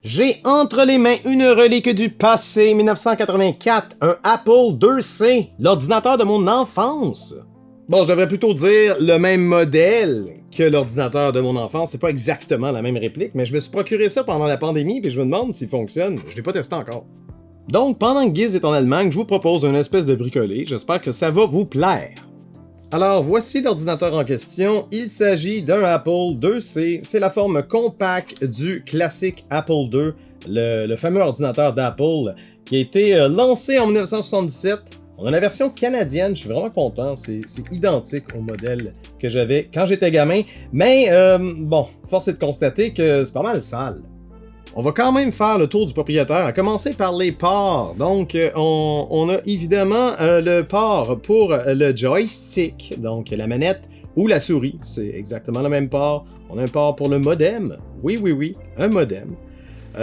J'ai entre les mains une relique du passé 1984, un Apple IIc, l'ordinateur de mon enfance. Bon, je devrais plutôt dire le même modèle que l'ordinateur de mon enfance. C'est pas exactement la même réplique, mais je me suis procuré ça pendant la pandémie et je me demande s'il fonctionne. Je l'ai pas testé encore. Donc, pendant que Giz est en Allemagne, je vous propose une espèce de bricolé. J'espère que ça va vous plaire. Alors, voici l'ordinateur en question. Il s'agit d'un Apple IIc. C'est la forme compacte du classique Apple II, le fameux ordinateur d'Apple qui a été lancé en 1977. On a la version canadienne, je suis vraiment content. C'est identique au modèle que j'avais quand j'étais gamin. Mais, bon, force est de constater que c'est pas mal sale. On va quand même faire le tour du propriétaire, à commencer par les ports. Donc, on a évidemment le port pour le joystick, donc la manette ou la souris. C'est exactement le même port. On a un port pour le modem. Oui, un modem.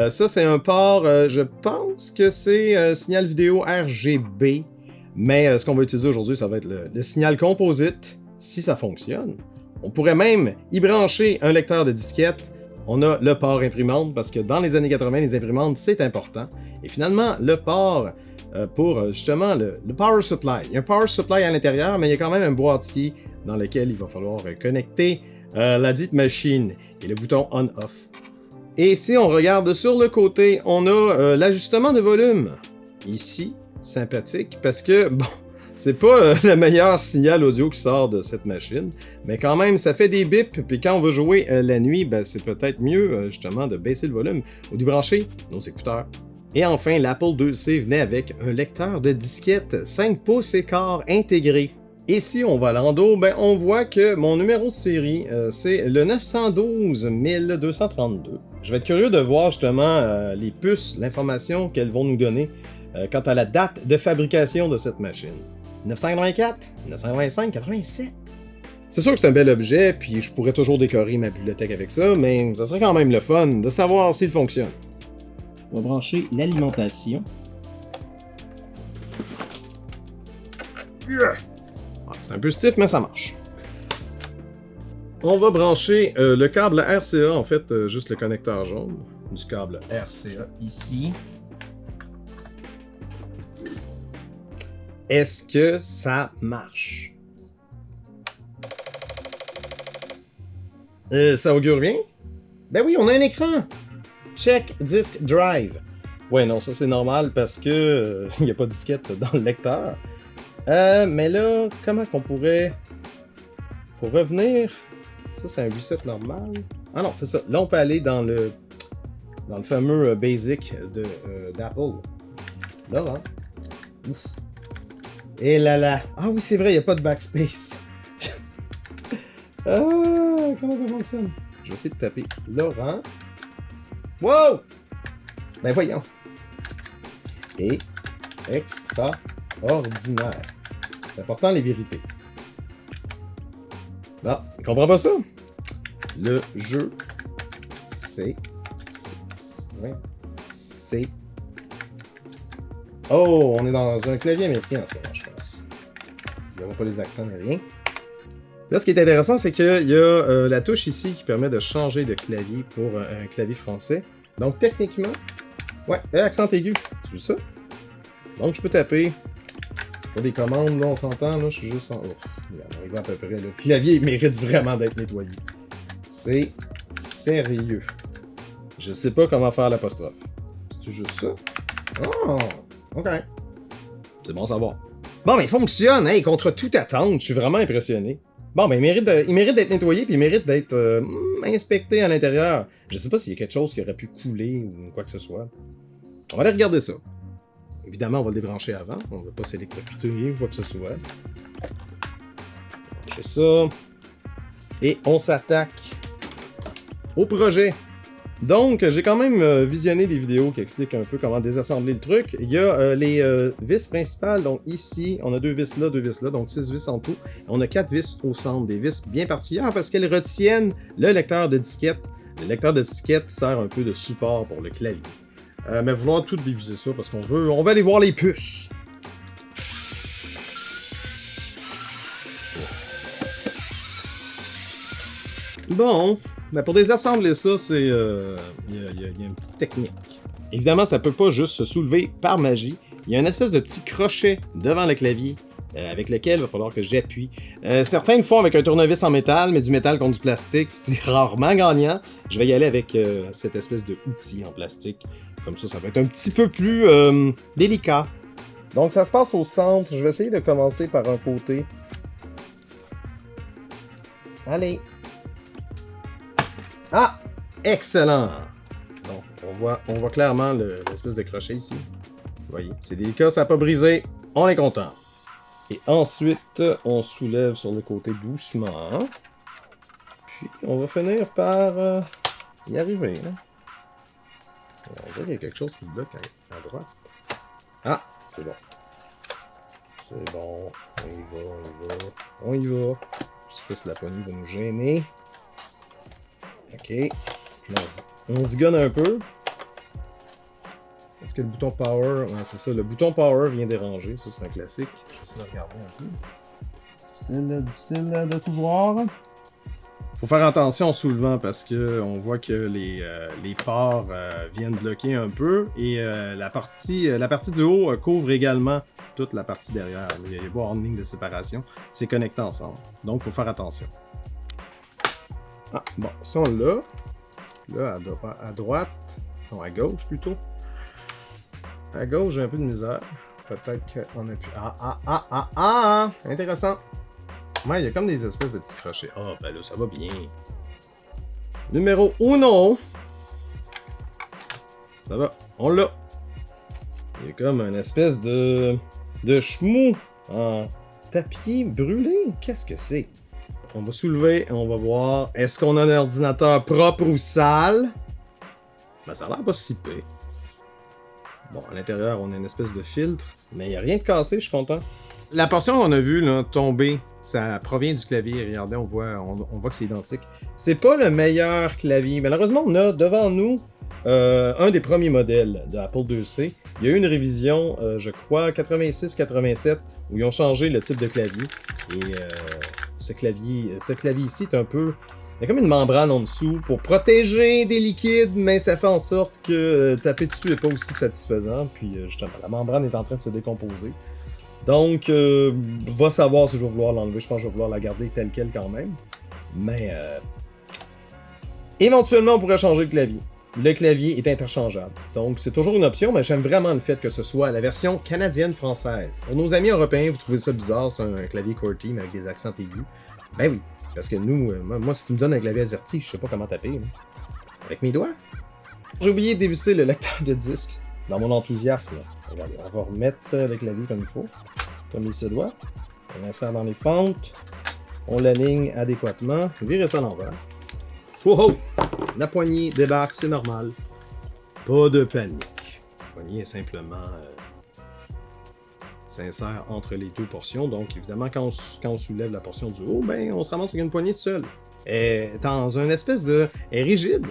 Ça, c'est un port, je pense que c'est signal vidéo RGB. Mais ce qu'on va utiliser aujourd'hui, ça va être le signal composite, si ça fonctionne. On pourrait même y brancher un lecteur de disquette. On a le port imprimante, parce que dans les années 80, les imprimantes, c'est important. Et finalement, le port pour justement le power supply. Il y a un power supply à l'intérieur, mais il y a quand même un boîtier dans lequel il va falloir connecter la dite machine et le bouton on-off. Et si on regarde sur le côté, on a l'ajustement de volume. Ici, sympathique, parce que, bon, c'est pas le meilleur signal audio qui sort de cette machine, mais quand même, ça fait des bips, puis quand on veut jouer la nuit, ben, c'est peut-être mieux, justement, de baisser le volume ou de brancher nos écouteurs. Et enfin, l'Apple IIc venait avec un lecteur de disquette 5 pouces et quart intégré. Et si on va en dos, ben, on voit que mon numéro de série, c'est le 912 232. Je vais être curieux de voir, justement, les puces, l'information qu'elles vont nous donner quant à la date de fabrication de cette machine. 1984, 1985, 87. C'est sûr que c'est un bel objet, puis je pourrais toujours décorer ma bibliothèque avec ça, mais ça serait quand même le fun de savoir s'il fonctionne. On va brancher l'alimentation. C'est un peu stiff, mais ça marche. On va brancher le câble RCA, en fait, juste le connecteur jaune du câble RCA ici. Est-ce que ça marche? Ça augure bien? Ben oui, on a un écran! Check Disk Drive. Ouais, non, ça c'est normal parce que il n'y a pas de disquette dans le lecteur. Mais là, comment qu'on pourrait... Pour revenir... Ça, c'est un reset normal. Ah non, c'est ça. Là, on peut aller dans le fameux Basic d'Apple. Là, hein? Ouf. Et là. Ah oui, c'est vrai, il n'y a pas de backspace. Comment ça fonctionne? Je vais essayer de taper Laurent. Wow! Ben voyons. Et extraordinaire. C'est important les vérités. Non, il comprend pas ça. Le jeu, c'est... Oh, on est dans un clavier américain en ce moment, je pense. Il n'y aura pas les accents ni rien. Là, ce qui est intéressant, c'est qu'il y a la touche ici qui permet de changer de clavier pour un clavier français. Donc, techniquement, ouais, accent aigu, tu veux ça? Donc, je peux taper. C'est pas des commandes, là, on s'entend, là, je suis juste en haut. On arrive à peu près, là. Le clavier mérite vraiment d'être nettoyé. C'est sérieux. Je sais pas comment faire l'apostrophe. C'est juste ça? Oh! Ok. C'est bon à savoir. Bon, mais il fonctionne, hein, contre toute attente. Je suis vraiment impressionné. Bon, ben, il mérite d'être nettoyé, puis il mérite d'être inspecté à l'intérieur. Je sais pas s'il y a quelque chose qui aurait pu couler ou quoi que ce soit. On va aller regarder ça. Évidemment, on va le débrancher avant. On va pas s'électrocuter ou quoi que ce soit. Brancher ça. Et on s'attaque au projet. Donc, j'ai quand même visionné des vidéos qui expliquent un peu comment désassembler le truc. Il y a les vis principales, donc ici, on a 2 vis là, donc 6 vis en tout. On a 4 vis au centre, des vis bien particulières parce qu'elles retiennent le lecteur de disquette. Le lecteur de disquette sert un peu de support pour le clavier. Mais il va falloir tout diviser ça parce qu'on va aller voir les puces. Bon, ben pour désassembler ça, c'est il y a une petite technique. Évidemment, ça peut pas juste se soulever par magie. Il y a une espèce de petit crochet devant le clavier avec lequel il va falloir que j'appuie. Certains le font avec un tournevis en métal, mais du métal contre du plastique, c'est rarement gagnant. Je vais y aller avec cette espèce de outil en plastique. Comme ça va être un petit peu plus délicat. Donc ça se passe au centre. Je vais essayer de commencer par un côté. Allez. Ah! Excellent! Donc, on voit clairement l'espèce de crochet ici. Vous voyez, c'est délicat, ça n'a pas brisé. On est content. Et ensuite, on soulève sur le côté doucement. Puis, on va finir par y arriver. Là. On dirait qu'il y a quelque chose qui bloque à droite. Ah! C'est bon. C'est bon. On y va. Je sais pas si la poignée va nous gêner. Ok. On zigonne un peu. Est-ce que le bouton power... Ouais, c'est ça. Le bouton power vient déranger. Ça, c'est un classique. Je vais essayer de regarder un peu. Difficile de tout voir. Faut faire attention en soulevant parce que on voit que les pores viennent bloquer un peu et la partie du haut couvre également toute la partie derrière. Il y a pas une ligne de séparation. C'est connecté ensemble. Donc, faut faire attention. Ah, bon, ça on l'a. Là, à droite. Non, à gauche plutôt. À gauche, j'ai un peu de misère. Peut-être qu'on appuie. Ah! Intéressant. Ouais, il y a comme des espèces de petits crochets. Ah, ben là, ça va bien. Numéro 1. Ça va, on l'a. Il y a comme une espèce de chemou en papier brûlé. Qu'est-ce que c'est? On va soulever et on va voir. Est-ce qu'on a un ordinateur propre ou sale? Ben, ça a l'air pas si pire. Bon, à l'intérieur, on a une espèce de filtre. Mais il n'y a rien de cassé, je suis content. La portion qu'on a vue là, tomber, ça provient du clavier. Regardez, on voit que c'est identique. C'est pas le meilleur clavier. Malheureusement, on a devant nous un des premiers modèles de Apple IIc. Il y a eu une révision, je crois, 86-87, où ils ont changé le type de clavier. Et ce clavier ici est un peu... Il y a comme une membrane en dessous pour protéger des liquides, mais ça fait en sorte que taper dessus n'est pas aussi satisfaisant. Puis justement, la membrane est en train de se décomposer. Donc, va savoir si je vais vouloir l'enlever. Je pense que je vais vouloir la garder telle quelle quand même. Mais, éventuellement, on pourrait changer le clavier. Le clavier est interchangeable. Donc, c'est toujours une option, mais j'aime vraiment le fait que ce soit la version canadienne-française. Pour nos amis européens, vous trouvez ça bizarre, c'est un clavier QWERTY, mais avec des accents aigus. Ben oui, parce que nous, moi, si tu me donnes un clavier AZERTY, je sais pas comment taper. Hein. Avec mes doigts. J'ai oublié de dévisser le lecteur de disque. Dans mon enthousiasme, regardez, on va remettre le clavier comme il faut, comme il se doit. On insère dans les fentes, on l'aligne adéquatement, virez ça à l'envers. Oh! La poignée débarque, c'est normal. Pas de panique. La poignée est simplement s'insère entre les deux portions, donc évidemment quand on soulève la portion du haut, ben on se ramasse avec une poignée seule. Elle est dans une espèce de... Elle est rigide,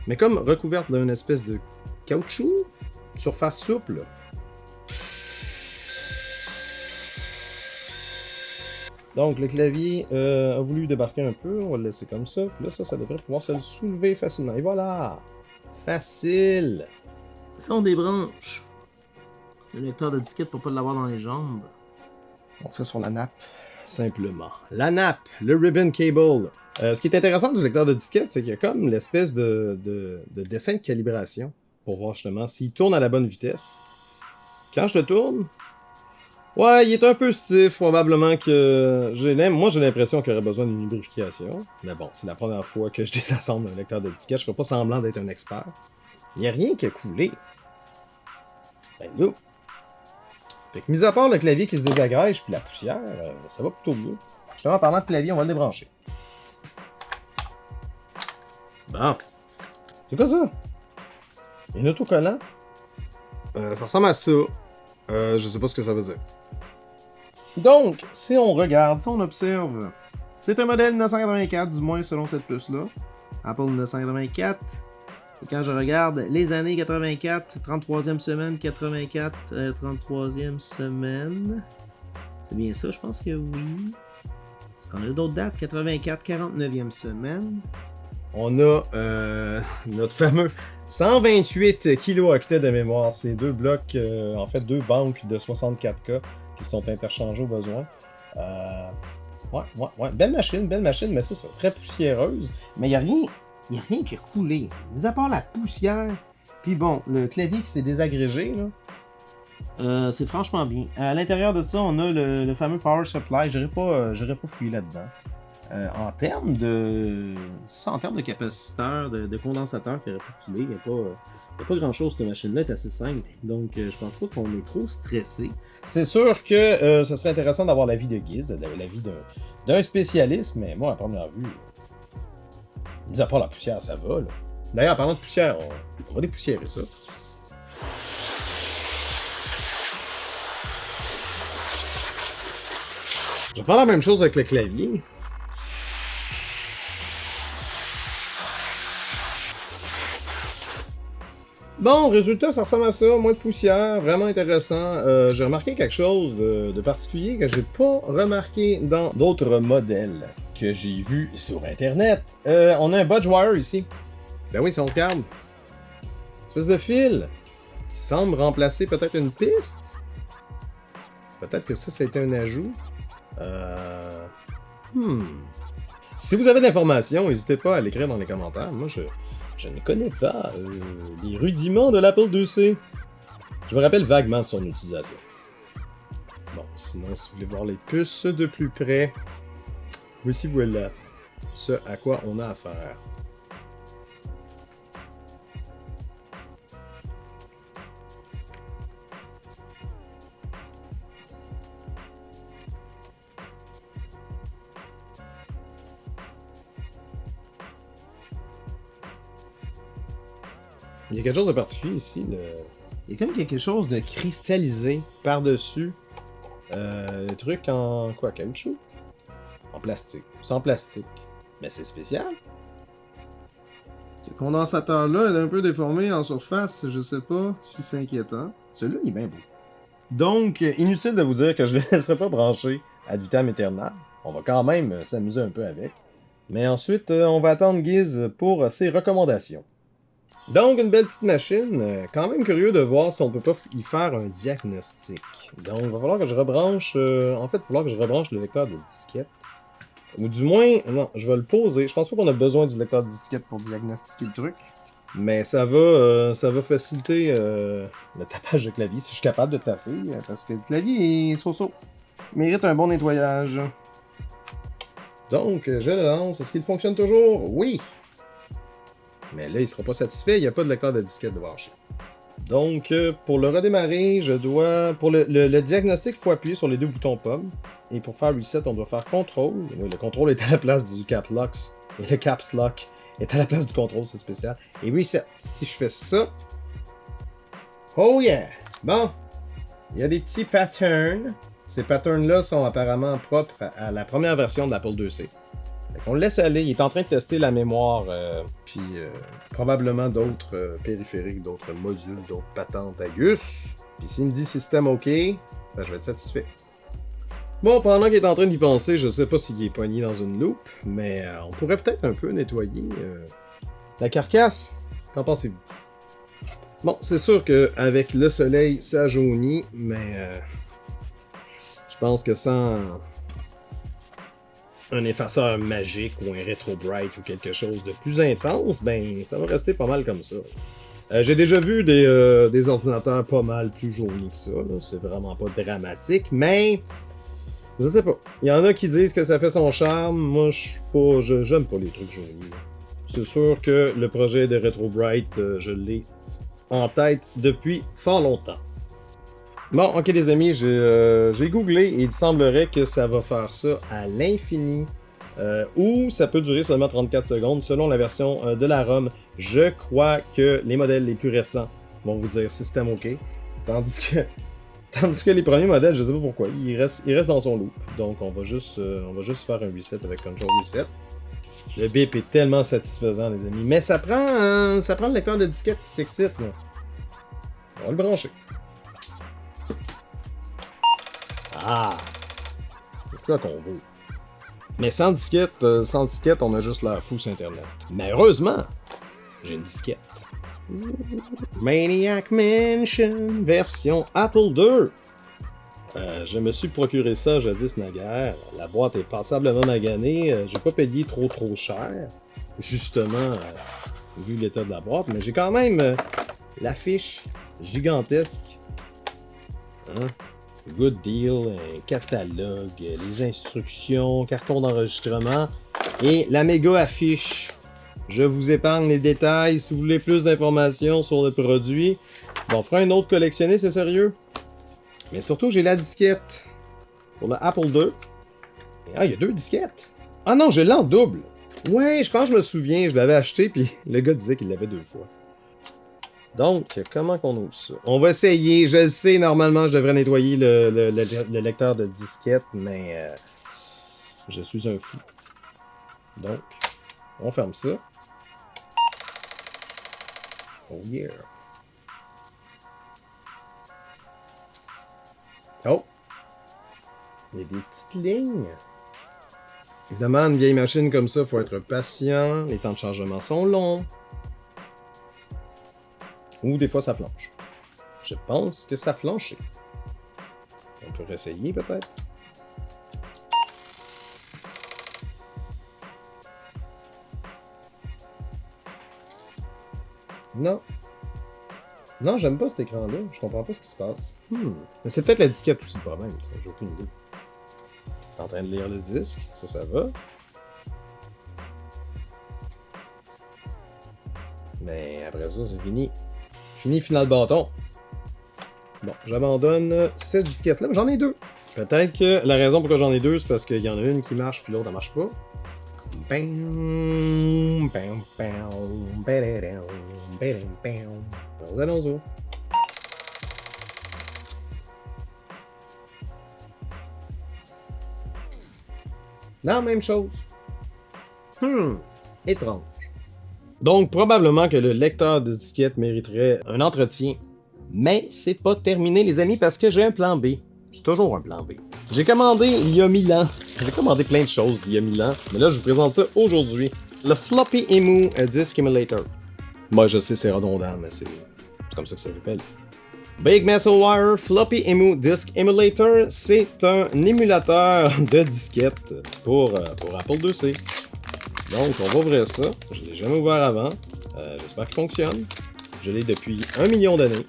mais comme recouverte d'une espèce de caoutchouc, surface souple. Donc le clavier a voulu débarquer un peu, on va le laisser comme ça. Puis là, ça devrait pouvoir se le soulever facilement. Et voilà! Facile! Ça, on débranche le lecteur de disquette pour pas l'avoir dans les jambes. On tire sur la nappe, simplement. La nappe, le ribbon cable. Ce qui est intéressant du lecteur de disquette, c'est qu'il y a comme l'espèce de dessin de calibration pour voir justement s'il tourne à la bonne vitesse. Quand je le tourne, ouais, il est un peu stiff, probablement que... Moi, j'ai l'impression qu'il aurait besoin d'une lubrification. Mais bon, c'est la première fois que je désassemble un lecteur de disquette. Je fais pas semblant d'être un expert. Il n'y a rien qui a coulé. Ben là. Fait que, mis à part le clavier qui se désagrège puis la poussière, ça va plutôt bien. Justement, en parlant de clavier, on va le débrancher. Bon. C'est quoi ça? Un autocollant? Ça ressemble à ça. Je sais pas ce que ça veut dire. Donc, si on regarde, si on observe, c'est un modèle 1984, du moins selon cette puce-là. Apple 1984. Et quand je regarde les années 84, 33e semaine, 84, 33e semaine. C'est bien ça, je pense que oui. Est-ce qu'on a d'autres dates? 84, 49e semaine. On a notre fameux 128 kilo-octets de mémoire. C'est deux blocs, en fait, deux banques de 64K qui sont interchangés au besoin. Ouais. Belle machine, mais c'est ça. Très poussiéreuse. Mais il n'y a rien qui a coulé. Mis à part la poussière. Puis bon, le clavier qui s'est désagrégé, là. C'est franchement bien. À l'intérieur de ça, on a le fameux power supply. J'aurais pas fouillé là-dedans. En termes de. C'est ça, en termes de capaciteur, de condensateur qui aurait pu couler, il n'y a pas grand-chose. Cette machine-là est assez simple. Donc, je pense pas qu'on est trop stressé. C'est sûr que ce serait intéressant d'avoir l'avis de Giz, l'avis d'un spécialiste, mais moi, à première vue, mis à part la poussière, ça va, là. D'ailleurs, en parlant de poussière, on va dépoussiérer ça. Je vais faire la même chose avec le clavier. Bon, résultat, ça ressemble à ça, moins de poussière, vraiment intéressant. J'ai remarqué quelque chose de particulier que j'ai pas remarqué dans d'autres modèles que j'ai vus sur Internet. On a un Budgewire ici. Ben oui, si on regarde. Une espèce de fil qui semble remplacer peut-être une piste. Peut-être que ça a été un ajout. Si vous avez de l'information, n'hésitez pas à l'écrire dans les commentaires. Moi, je ne connais pas les rudiments de l'Apple IIc. Je me rappelle vaguement de son utilisation. Bon, sinon, si vous voulez voir les puces de plus près, voici voilà ce à quoi on a affaire. Il y a quelque chose de particulier ici. Il y a comme quelque chose de cristallisé par-dessus. Le truc en quoi? Caoutchouc? En plastique. C'est en plastique. Mais c'est spécial. Ce condensateur-là est un peu déformé en surface. Je sais pas si c'est inquiétant. Celui-là, il est bien beau. Donc, inutile de vous dire que je ne le laisserai pas brancher ad vitam aeternam. On va quand même s'amuser un peu avec. Mais ensuite, on va attendre Giz pour ses recommandations. Donc, une belle petite machine. Quand même curieux de voir si on peut pas y faire un diagnostic. Donc, il va falloir que je rebranche... En fait, il va falloir que je rebranche le lecteur de disquette. Ou du moins... Non, je vais le poser. Je pense pas qu'on a besoin du lecteur de disquette pour diagnostiquer le truc. Mais ça va faciliter le tapage de clavier si je suis capable de taper. Parce que le clavier est so-so. Il mérite un bon nettoyage. Donc, je le lance. Est-ce qu'il fonctionne toujours? Oui! Mais là, il sera pas satisfait, il n'y a pas de lecteur de disquette de brancher. Donc, pour le redémarrer, je dois... Pour le diagnostic, il faut appuyer sur les deux boutons pomme. Et pour faire reset, on doit faire contrôle. Oui, le contrôle est à la place du caps lock. Et le caps lock est à la place du contrôle, c'est spécial. Et reset. Si je fais ça... Oh yeah! Bon. Il y a des petits patterns. Ces patterns-là sont apparemment propres à la première version de l'Apple IIc. On le laisse aller, il est en train de tester la mémoire, puis probablement d'autres périphériques, d'autres modules, d'autres patentes Agus. Puis s'il me dit système OK, ben je vais être satisfait. Bon, pendant qu'il est en train d'y penser, je sais pas s'il est pogné dans une loupe, mais on pourrait peut-être un peu nettoyer la carcasse. Qu'en pensez-vous? Bon, c'est sûr qu'avec le soleil, ça jaunit, mais je pense que sans un effaceur magique ou un Retro Bright ou quelque chose de plus intense, ben ça va rester pas mal comme ça. J'ai déjà vu des ordinateurs pas mal plus jaunis que ça, c'est vraiment pas dramatique, mais je sais pas. Il y en a qui disent que ça fait son charme, moi j'aime pas les trucs jaunis. C'est sûr que le projet de Retro Bright, je l'ai en tête depuis fort longtemps. Bon, ok les amis, j'ai googlé et il semblerait que ça va faire ça à l'infini. Ou ça peut durer seulement 34 secondes selon la version de la ROM. Je crois que les modèles les plus récents vont vous dire système OK. Tandis que les premiers modèles, je sais pas pourquoi, ils restent dans son loop. Donc on va juste faire un reset avec Control Reset. Le bip est tellement satisfaisant les amis. Mais ça prend le lecteur de disquette qui s'excite là. On va le brancher. Ah! C'est ça qu'on veut. Mais sans disquette, on a juste l'air fou sur Internet. Mais heureusement, j'ai une disquette. Maniac Mansion, version Apple II. Je me suis procuré ça jadis naguère. La boîte est passablement maganée. J'ai pas payé trop cher. Justement, vu l'état de la boîte. Mais j'ai quand même l'affiche gigantesque. Hein? Good deal, un catalogue, les instructions, carton d'enregistrement et la méga affiche. Je vous épargne les détails si vous voulez plus d'informations sur le produit. Bon, on fera un autre collectionné, c'est sérieux. Mais surtout, j'ai la disquette pour le Apple II. Ah, il y a 2 disquettes. Ah non, je l'ai en double. Ouais, je pense que je me souviens, je l'avais acheté, puis le gars disait qu'il l'avait 2 fois. Donc, comment qu'on ouvre ça? On va essayer. Je le sais, normalement, je devrais nettoyer le lecteur de disquette, mais je suis un fou. Donc, on ferme ça. Oh yeah. Oh! Il y a des petites lignes. Évidemment, une vieille machine comme ça, il faut être patient. Les temps de chargement sont longs. Ou des fois, ça flanche. Je pense que ça flanchait. On peut réessayer, peut-être. Non. Non, j'aime pas cet écran-là. Je comprends pas ce qui se passe. Mais c'est peut-être la disquette aussi le problème. J'ai aucune idée. T'es en train de lire le disque. Ça va. Mais après ça, c'est fini. Fini, final bâton. Bon, j'abandonne cette disquette-là, mais j'en ai 2. Peut-être que la raison pourquoi j'en ai 2, c'est parce qu'il y en a une qui marche, puis l'autre, elle marche pas. Allons-y. Non, même chose. Étrange. Donc, probablement que le lecteur de disquette mériterait un entretien. Mais c'est pas terminé, les amis, parce que j'ai un plan B. J'ai toujours un plan B. J'ai commandé il y a 1000 ans. J'ai commandé plein de choses il y a 1000 ans. Mais là, je vous présente ça aujourd'hui. Le Floppy Emu Disk Emulator. Moi, je sais, c'est redondant, mais c'est comme ça que ça s'appelle. Big Metal Wire Floppy Emu Disk Emulator, c'est un émulateur de disquette pour Apple IIc. Donc, on va ouvrir ça. Je ne l'ai jamais ouvert avant. J'espère qu'il fonctionne. Je l'ai depuis 1 million d'années.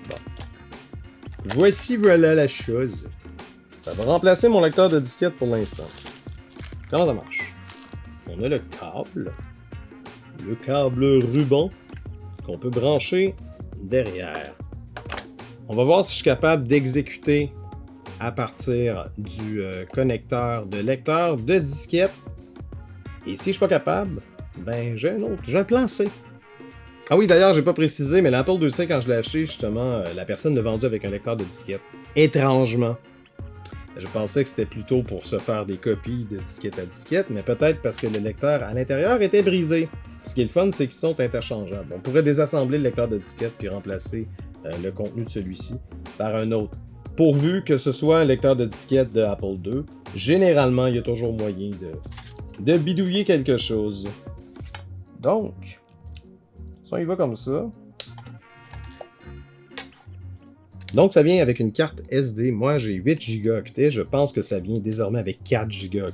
Bon. Voici, voilà la chose. Ça va remplacer mon lecteur de disquette pour l'instant. Comment ça marche? On a le câble ruban qu'on peut brancher derrière. On va voir si je suis capable d'exécuter à partir du connecteur de lecteur de disquette. Et si je suis pas capable, ben j'ai un plan C. Ah oui, d'ailleurs, j'ai pas précisé, mais l'Apple IIc, quand je l'ai acheté, justement, la personne l'a vendu avec un lecteur de disquette. Étrangement. Je pensais que c'était plutôt pour se faire des copies de disquette à disquette, mais peut-être parce que le lecteur à l'intérieur était brisé. Ce qui est le fun, c'est qu'ils sont interchangeables. On pourrait désassembler le lecteur de disquette puis remplacer le contenu de celui-ci par un autre. Pourvu que ce soit un lecteur de disquette de Apple II, généralement, il y a toujours moyen de bidouiller quelque chose. Donc, ça y va comme ça. Donc, ça vient avec une carte SD. Moi, j'ai 8 Go. Je pense que ça vient désormais avec 4 Go.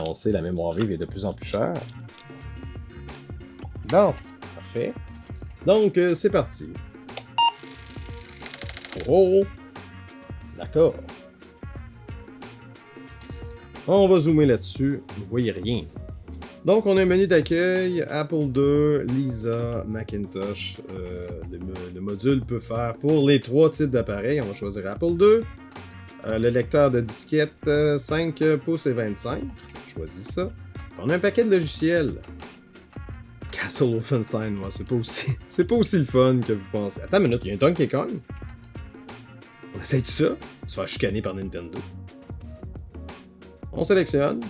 On sait, la mémoire vive est de plus en plus chère. Bon, parfait. Donc, c'est parti. Oh! D'accord. On va zoomer là-dessus. Vous voyez rien. Donc, on a un menu d'accueil, Apple II, Lisa, Macintosh. Le module peut faire pour les 3 types d'appareils. On va choisir Apple II. Le lecteur de disquette, 5 pouces et 25. Je choisis ça. On a un paquet de logiciels. Castle Wolfenstein, moi, c'est pas aussi le fun que vous pensez. Attends une minute, il y a un Donkey Kong. On essaye tout ça. On se faire chicaner par Nintendo. On sélectionne.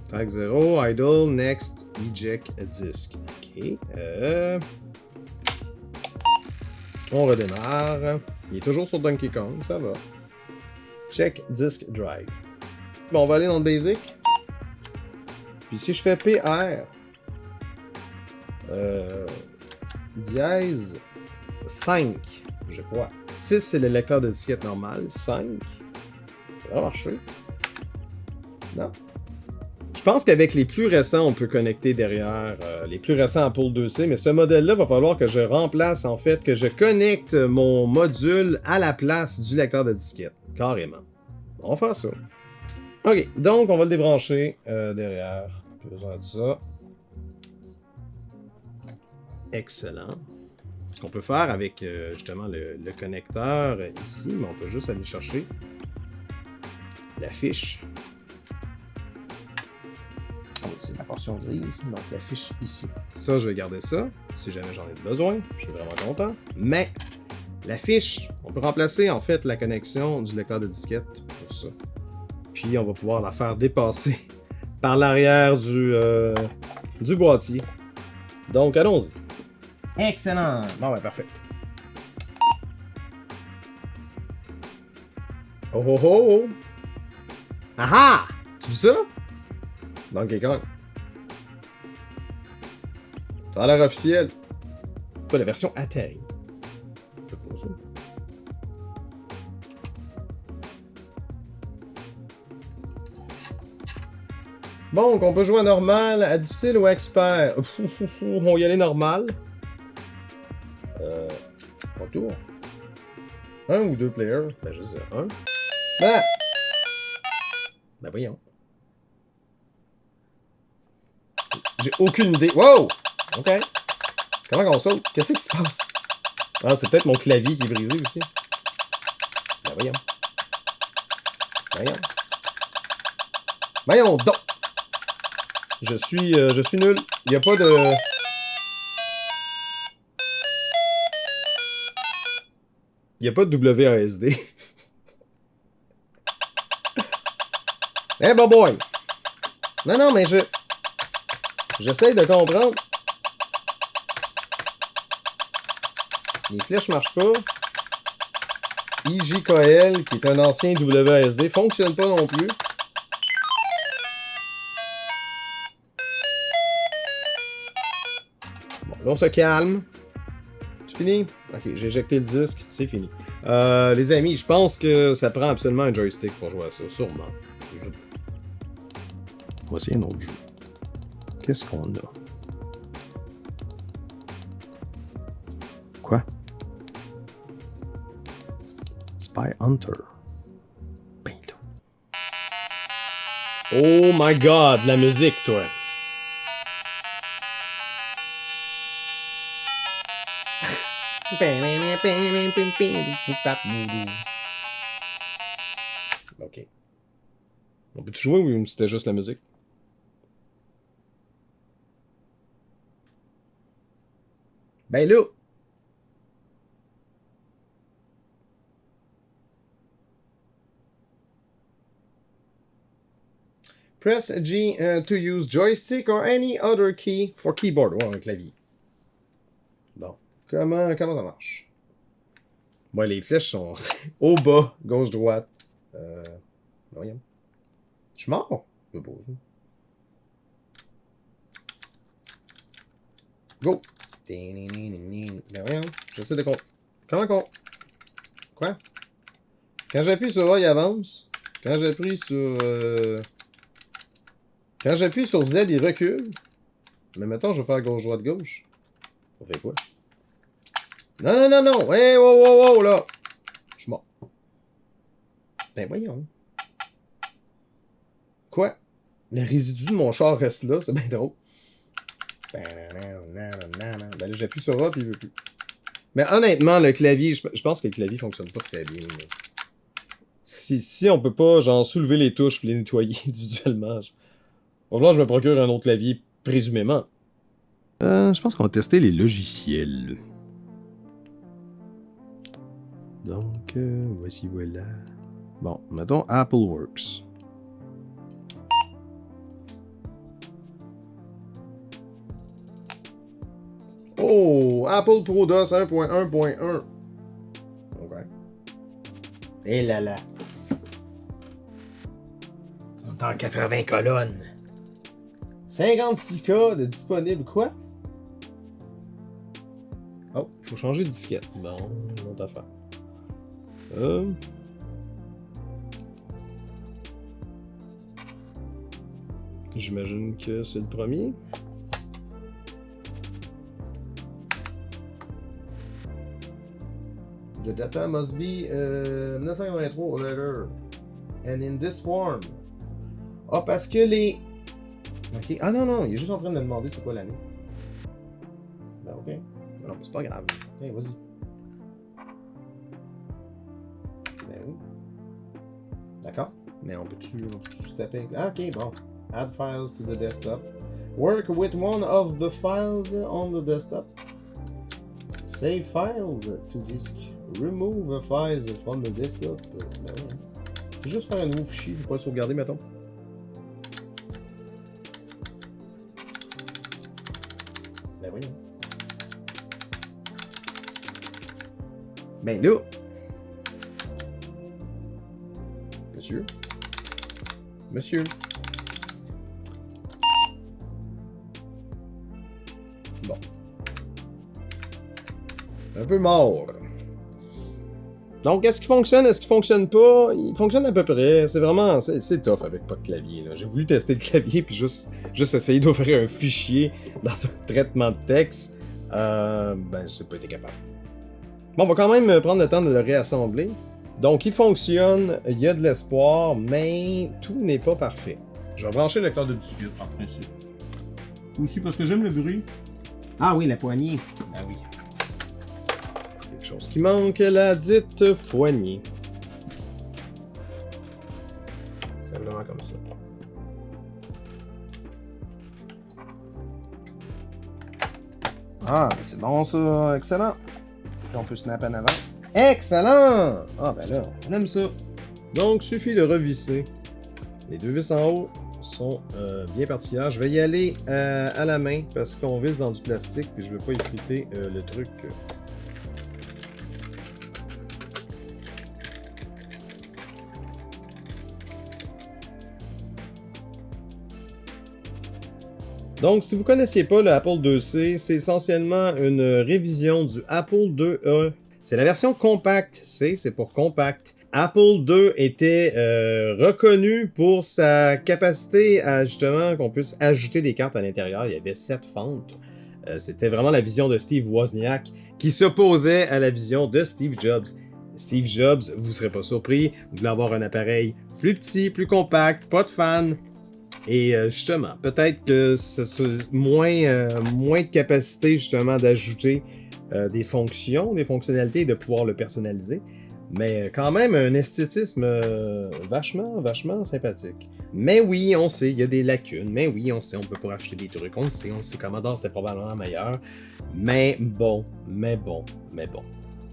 Track 0, Idle, Next, Eject, Disk. Ok. On redémarre. Il est toujours sur Donkey Kong, ça va. Check Disk Drive. Bon, on va aller dans le basic. Puis si je fais PR, dièse 5, je crois. 6, c'est le lecteur de disquette normal. 5, ça va marcher. Non. Je pense qu'avec les plus récents, on peut connecter derrière les plus récents Apple IIc, mais ce modèle-là, va falloir que je remplace, en fait, que je connecte mon module à la place du lecteur de disquette. Carrément. On va faire ça. Ok, donc on va le débrancher derrière. Pas besoin de ça. Excellent. Ce qu'on peut faire avec justement le connecteur ici, mais on peut juste aller chercher la fiche. C'est la portion grise, donc la fiche ici. Ça, je vais garder ça, si jamais j'en ai besoin. Je suis vraiment content. Mais la fiche, on peut remplacer en fait la connexion du lecteur de disquette pour ça. Puis on va pouvoir la faire dépasser par l'arrière du boîtier. Donc allons-y. Excellent! Bon, ouais, parfait. Oh oh oh! Ah ah! Tu vois ça? Donkey Kong. Ça a l'air officiel. Pas la version Atari. Bon, qu'on peut jouer à normal, à difficile ou à expert. On va y aller normal. Retour. 1 ou 2 players? Ben, juste 1. Ah! Ben, voyons. J'ai aucune idée. Wow! Ok. Comment on saute? Qu'est-ce qui se passe? Ah, c'est peut-être mon clavier qui est brisé aussi. Ben, voyons. Voyons. Voyons donc! Je suis nul. Il n'y a pas de... Il n'y a pas de WASD. Eh, bon boy! Non, mais j'essaye de comprendre. Les flèches marchent pas. IJKL, qui est un ancien WASD, fonctionne pas non plus. Bon, là on se calme. C'est fini? Ok, j'ai éjecté le disque, c'est fini. Les amis, je pense que ça prend absolument un joystick pour jouer à ça, sûrement. On va essayer un autre jeu. Qu'est-ce qu'on a? Quoi? Spy Hunter. Ben là. Oh my god, la musique, toi! Ok. On peut-tu jouer ou c'était juste la musique? Ben là! Press G to use joystick or any other key for keyboard. Ouais, un clavier. Bon. Comment ça marche? Bon, les flèches sont au bas, gauche-droite. Voyons. Je suis mort. Go! Ben voyons. J'essaie de compter. Comment qu'on... Quoi? Quand j'appuie sur A, il avance. Quand j'appuie sur... Quand j'appuie sur Z, il recule. Mais mettons, je vais faire gauche-droite-gauche. On fait quoi? Non! Hey, wow, là! Je suis mort. Ben voyons. Quoi? Le résidu de mon char reste là, c'est bien drôle. Ben là, j'appuie sur A, puis il veut plus. Mais honnêtement, le clavier, je pense que le clavier fonctionne pas très bien. Mais... Si on peut pas, genre, soulever les touches et les nettoyer individuellement... Bon, là, je me procure un autre clavier, présumément. Je pense qu'on va tester les logiciels. Donc, voici, voilà. Bon, mettons Apple Works. Oh! Apple Pro DOS 1.1.1. Ok. Et là là. dans 80 colonnes. 56K de disponible. Quoi? Oh, faut changer de disquette. Bon, une autre affaire. J'imagine que c'est le premier. The data must be 1983 or later. And in this form. Ah, parce que les... Ok. Ah non, il est juste en train de me demander c'est quoi l'année. Ben ok. Non, mais c'est pas grave. Ok, vas-y. Ben oui. D'accord. Mais on peut-tu se taper... Ah, ok, bon. Add files to the desktop. Work with one of the files on the desktop. Save files to disk. Remove files from the desktop. Ben oui. Juste faire un nouveau fichier pour pas le sauvegarder, mettons. Ben oui. Ben là. Monsieur. Monsieur. Bon. Un peu mort. Donc, est-ce qu'il fonctionne? Est-ce qu'il fonctionne pas? Il fonctionne à peu près. C'est vraiment... C'est tough avec pas de clavier. J'ai voulu tester le clavier puis juste essayer d'offrir un fichier dans un traitement de texte. Ben, j'ai pas été capable. Bon, on va quand même prendre le temps de le réassembler. Donc, il fonctionne, il y a de l'espoir, mais tout n'est pas parfait. Je vais brancher le lecteur de disquette, par principe. Aussi parce que j'aime le bruit. Ah oui, la poignée. Ah oui. Quelque chose qui manque, la dite poignée. Simplement comme ça. Ah, c'est bon ça, excellent. Puis on peut snap en avant. Excellent! Ah ben là, on aime ça. Donc, suffit de revisser. Les deux vis en haut sont bien particulières. Je vais y aller à la main parce qu'on vise dans du plastique puis je veux pas effriter le truc. Donc, si vous ne connaissiez pas le Apple IIc, c'est essentiellement une révision du Apple IIe. C'est la version compact. C, c'est pour compact. Apple II était reconnu pour sa capacité à, justement, qu'on puisse ajouter des cartes à l'intérieur. Il y avait 7 fentes. C'était vraiment la vision de Steve Wozniak qui s'opposait à la vision de Steve Jobs. Steve Jobs, vous ne serez pas surpris, vous voulez avoir un appareil plus petit, plus compact, pas de fan. Et justement, peut-être que ce soit moins de capacité justement d'ajouter des fonctions, des fonctionnalités et de pouvoir le personnaliser. Mais quand même un esthétisme vachement sympathique. Mais oui, on sait, il y a des lacunes. Mais oui, on sait, on peut pas acheter des trucs. On sait, Commodore c'était probablement meilleur. Mais bon.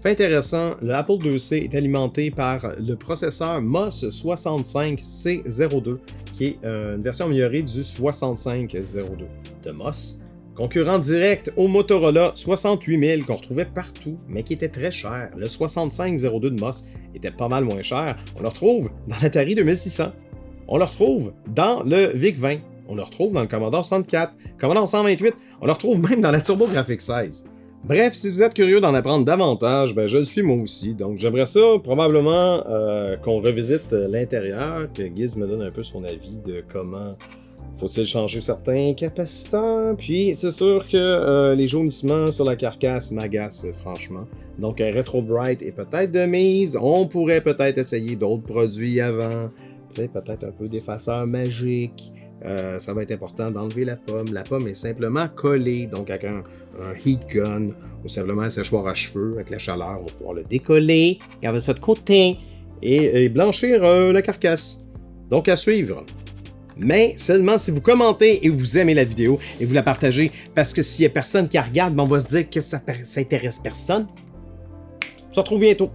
Fait intéressant, le Apple IIc est alimenté par le processeur MOS 65C02, qui est une version améliorée du 6502 de MOS. Concurrent direct au Motorola 68000 qu'on retrouvait partout, mais qui était très cher. Le 6502 de MOS était pas mal moins cher. On le retrouve dans l'Atari 2600. On le retrouve dans le VIC-20. On le retrouve dans le Commodore 64, Commodore 128. On le retrouve même dans la TurboGrafx 16. Bref, si vous êtes curieux d'en apprendre davantage, ben je le suis moi aussi. Donc j'aimerais ça probablement qu'on revisite l'intérieur, que Giz me donne un peu son avis de comment faut-il changer certains capaciteurs. Puis c'est sûr que les jaunissements sur la carcasse m'agacent franchement. Donc un Retro Bright est peut-être de mise. On pourrait peut-être essayer d'autres produits avant. Tu sais, peut-être un peu d'effaceur magique. Ça va être important d'enlever la pomme. La pomme est simplement collée, donc avec un heat gun ou simplement un séchoir à cheveux avec la chaleur, on va pouvoir le décoller, garder ça de côté et blanchir la carcasse. Donc à suivre. Mais seulement si vous commentez et vous aimez la vidéo et vous la partagez, parce que s'il n'y a personne qui la regarde, ben on va se dire que ça intéresse personne. On se retrouve bientôt.